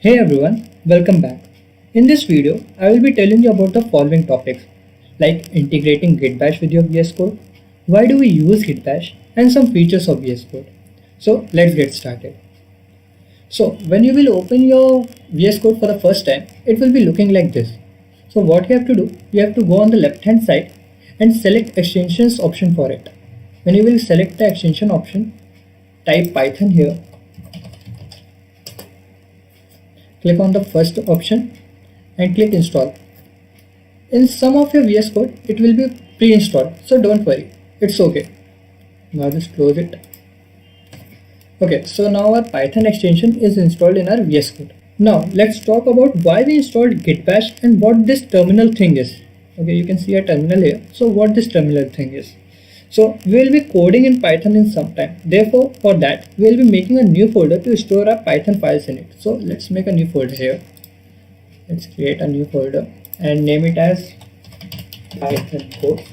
Hey everyone, welcome back. In this video, I will be telling you about the following topics like integrating Git Bash with your VS Code, why do we use Git Bash, and some features of VS Code. So let's get started. So when you will open your VS Code for the first time, it will be looking like this. So what you have to do, you have to go on the left hand side and select extensions option for it. When you will select the extension option, type Python here. Click on the first option and click install. In some of your VS Code, it will be pre-installed, so don't worry, it's okay. Now just close it. Okay, so now our Python extension is installed in our VS Code. Now let's talk about why we installed Git Bash and what this terminal thing is. Okay, you can see a terminal here. So what this terminal thing is. So we will be coding in Python in some time. Therefore, for that, we will be making a new folder to store our Python files in it. So let's make a new folder here. Let's create a new folder and name it as Python code.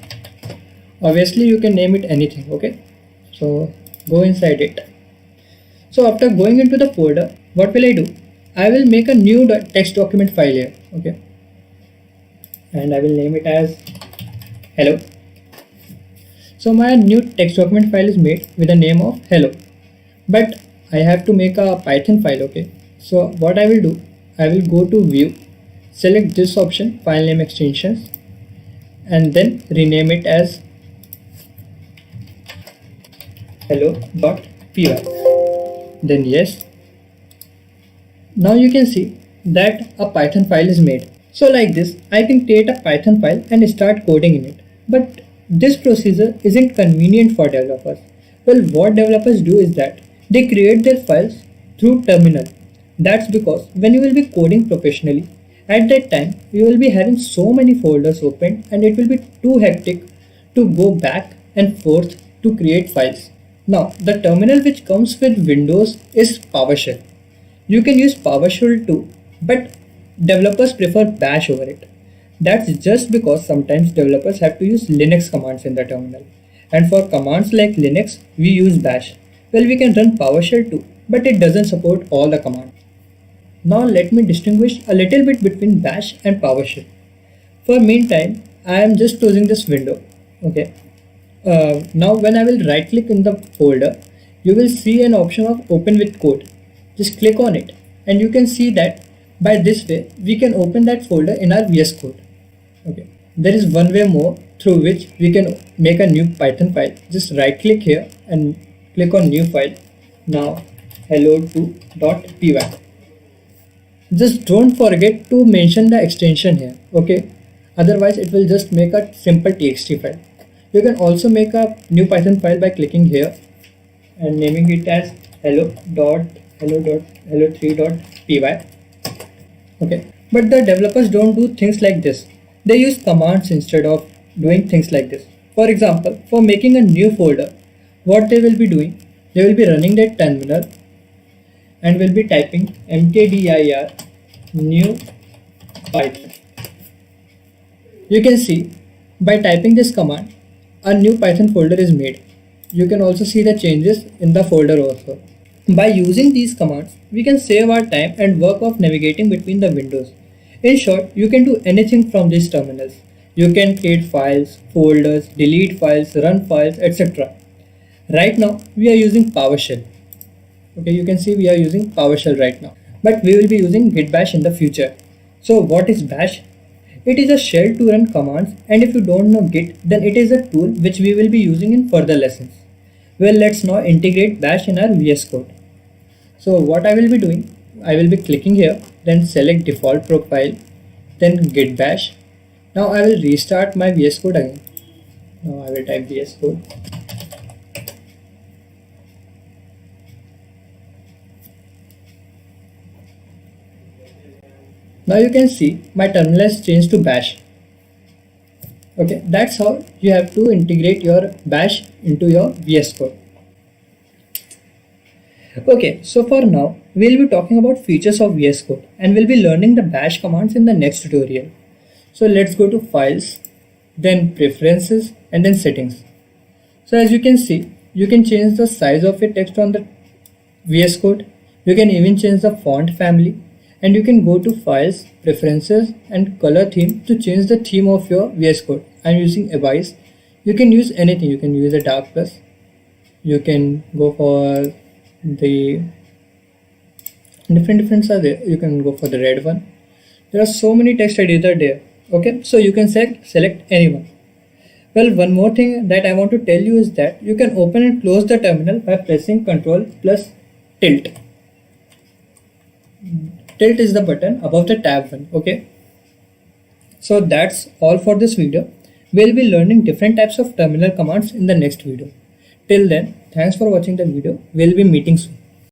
Obviously, you can name it anything. Okay. So go inside it. So after going into the folder, what will I do? I will make a new text document file here. Okay. And I will name it as hello. So my new text document file is made with the name of hello, but I have to make a Python file. Okay, so what I will do, I will go to view, select this option, file name extensions, and then rename it as hello.py. Then yes, now you can see that a Python file is made. So like this, I can create a Python file and start coding in it, but this procedure isn't convenient for developers. Well, what developers do is that they create their files through terminal. That's because when you will be coding professionally, at that time you will be having so many folders open and it will be too hectic to go back and forth to create files. Now, the terminal which comes with Windows is PowerShell. You can use PowerShell too, but developers prefer Bash over it. That's just because sometimes developers have to use Linux commands in the terminal. And for commands like Linux, we use Bash. Well, we can run PowerShell too, but it doesn't support all the commands. Now let me distinguish a little bit between Bash and PowerShell. For meantime, I am just closing this window. Okay. Now when I will right click in the folder, you will see an option of open with code. Just click on it and you can see that by this way we can open that folder in our VS Code. Okay, there is one way more through which we can make a new Python file. Just right click here and click on new file. Now hello2.py. Just don't forget to mention the extension here. Okay, otherwise it will just make a simple txt file. You can also make a new Python file by clicking here and naming it as hello3.py. Okay, but the developers don't do things like this. They use commands instead of doing things like this. For example, for making a new folder, what they will be doing, they will be running their terminal and will be typing mkdir new Python. You can see by typing this command, a new Python folder is made. You can also see the changes in the folder also. By using these commands, we can save our time and work of navigating between the windows. In short, you can do anything from these terminals. You can create files, folders, delete files, run files, etc. Right now, we are using PowerShell. Okay, you can see we are using PowerShell right now. But we will be using Git Bash in the future. So what is Bash? It is a shell to run commands, and if you don't know Git, then it is a tool which we will be using in further lessons. Well, let's now integrate Bash in our VS Code. So what I will be doing, I will be clicking here, then select default profile, then Git Bash. Now I will restart my VS Code again. Now I will type VS Code. Now you can see my terminal has changed to Bash. Okay, that's how you have to integrate your Bash into your VS Code. Okay, so for now, we'll be talking about features of VS Code and we'll be learning the Bash commands in the next tutorial. So let's go to Files, then Preferences, and then Settings. So as you can see, you can change the size of your text on the VS Code. You can even change the font family and you can go to files, preferences and color theme to change the theme of your VS Code. I'm using Abyss. You can use anything. You can use a dark plus. You can go for the different are there. You can go for the red one. There are so many text editor there. Okay, so you can select anyone. Well, one more thing that I want to tell you is that you can open and close the terminal by pressing Ctrl plus tilt. Tilt is the button above the tab one. Okay, so that's all for this video. We'll be learning different types of terminal commands in the next video. Till then, thanks for watching the video. We'll be meeting soon.